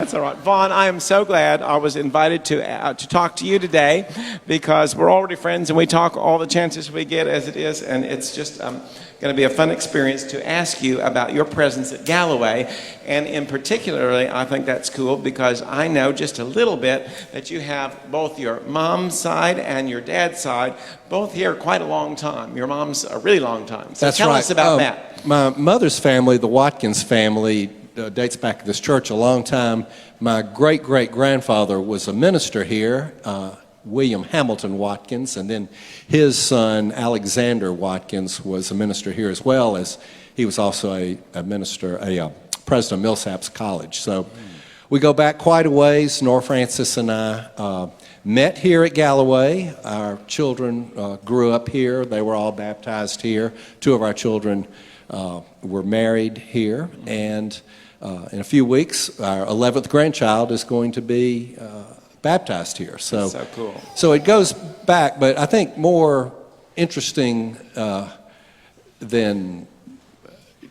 That's all right. Vaughan, I am so glad I was invited to talk to you today, because we're already friends and we talk all the chances we get as it is, and it's just going to be a fun experience to ask you about your presence at Galloway. And in particularly, I think that's cool because I know just a little bit that you have both your mom's side and your dad's side both here quite a long time. Your mom's a really long time. So tell us about that. My mother's family, the Watkins family, dates back to this church a long time. My great-great-grandfather was a minister here, William Hamilton Watkins, and then his son, Alexander Watkins, was a minister here as well, as he was also a minister, a president of Millsaps College. So we go back quite a ways. Nora Francis and I met here at Galloway. Our children grew up here. They were all baptized here. Two of our children were married here, and in a few weeks, our 11th grandchild is going to be baptized here. So cool. So it goes back, but I think more interesting than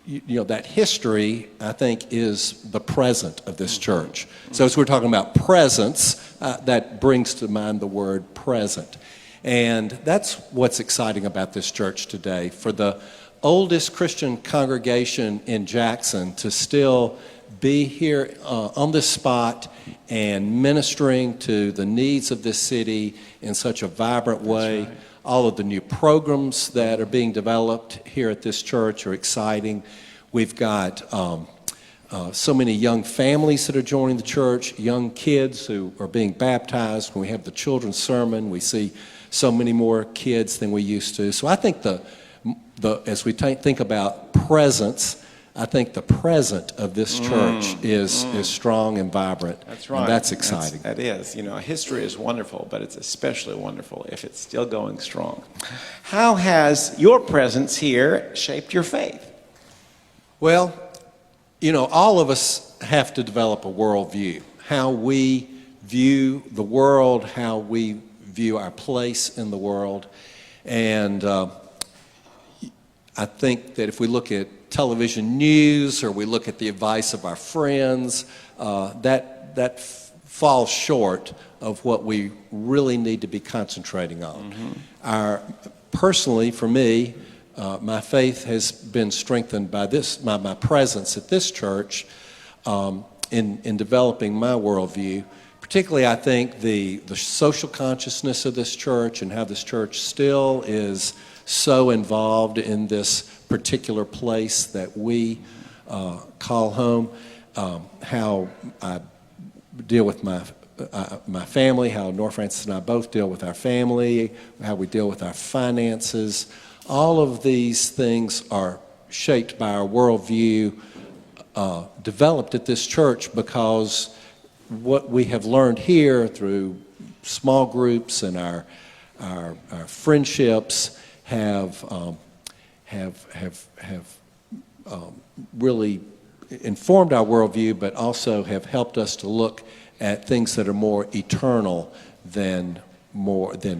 that history, I think, is the present of this church. So as we're talking about presence, that brings to mind the word present. And that's what's exciting about this church today. For the oldest Christian congregation in Jackson to still be here on this spot and ministering to the needs of this city in such a vibrant way. Right. All of the new programs that are being developed here at this church are exciting. We've got so many young families that are joining the church, young kids who are being baptized. When we have the children's sermon, we see so many more kids than we used to. So I think as we think about presence, I think the present of this church is strong and vibrant. That's right. And that's exciting. That is. History is wonderful, but it's especially wonderful if it's still going strong. How has your presence here shaped your faith? Well, all of us have to develop a worldview. How we view the world, how we view our place in the world. And I think that if we look at television news or we look at the advice of our friends, that falls short of what we really need to be concentrating on. Personally, for me, my faith has been strengthened by my presence at this church in developing my worldview. Particularly, I think the social consciousness of this church and how this church still is so involved in this particular place that we call home, how I deal with my family, how Nora Francis and I both deal with our family, how we deal with our finances. All of these things are shaped by our worldview, developed at this church, because what we have learned here through small groups and our friendships have really informed our worldview, but also have helped us to look at things that are more eternal than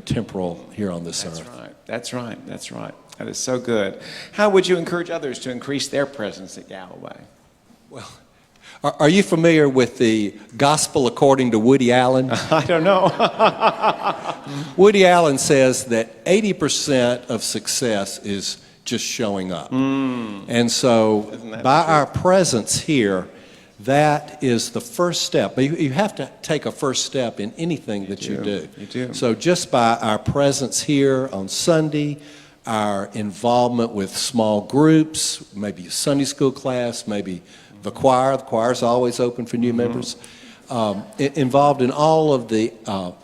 temporal here on this earth. That's right. That is so good. How would you encourage others to increase their presence at Galloway? Well, are you familiar with the Gospel according to Woody Allen? I don't know. Woody Allen says that 80% of success is just showing up. And so by our presence here, that is the first step. You have to take a first step in anything that you do. You do. So just by our presence here on Sunday, our involvement with small groups, maybe a Sunday school class, maybe the choir. The choir is always open for new members. Involved in all of the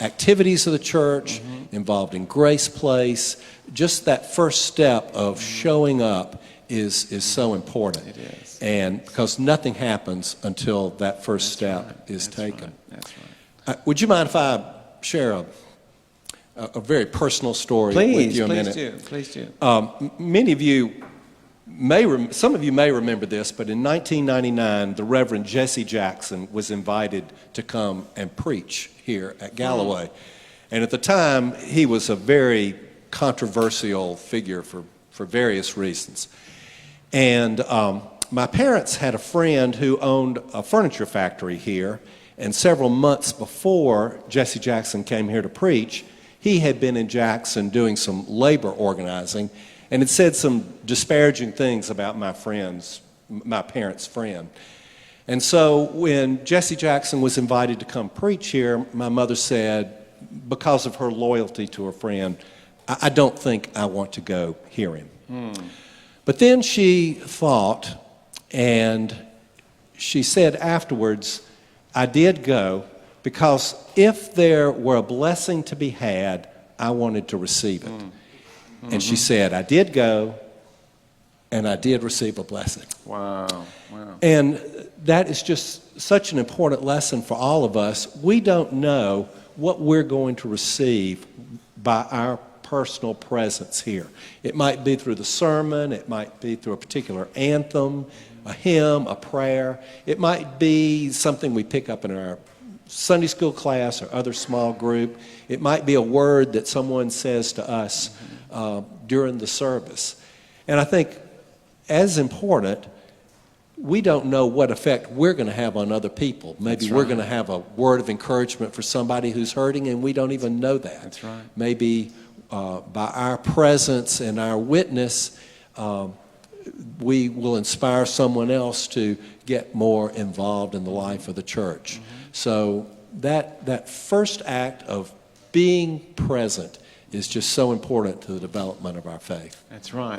activities of the church, involved in Grace Place. Just that first step of showing up is so important. It is. And because nothing happens until that first step is taken. That's right. Would you mind if I share a very personal story with you a minute? Please do. Many of you some of you may remember this, but in 1999, the Reverend Jesse Jackson was invited to come and preach here at Galloway. And at the time, he was a very controversial figure for various reasons. And my parents had a friend who owned a furniture factory here, And several months before Jesse Jackson came here to preach, he had been in Jackson doing some labor organizing and had said some disparaging things about my parents' friend. And so when Jesse Jackson was invited to come preach here, my mother said, because of her loyalty to her friend, I don't think I want to go hear him. But then she thought, and she said afterwards, I did go because if there were a blessing to be had, I wanted to receive it. And she said, I did go, and I did receive a blessing. Wow. Wow. And that is just such an important lesson for all of us. We don't know what we're going to receive by our personal presence here. It might be through the sermon, it might be through a particular anthem, a hymn, a prayer. It might be something we pick up in our Sunday school class or other small group. It might be a word that someone says to us during the service. And I think, as important, we don't know what effect we're going to have on other people. Maybe we're going to have a word of encouragement for somebody who's hurting, and we don't even know that. That's right. Maybe by our presence and our witness, we will inspire someone else to get more involved in the life of the church. So that first act of being present is just so important to the development of our faith. That's right.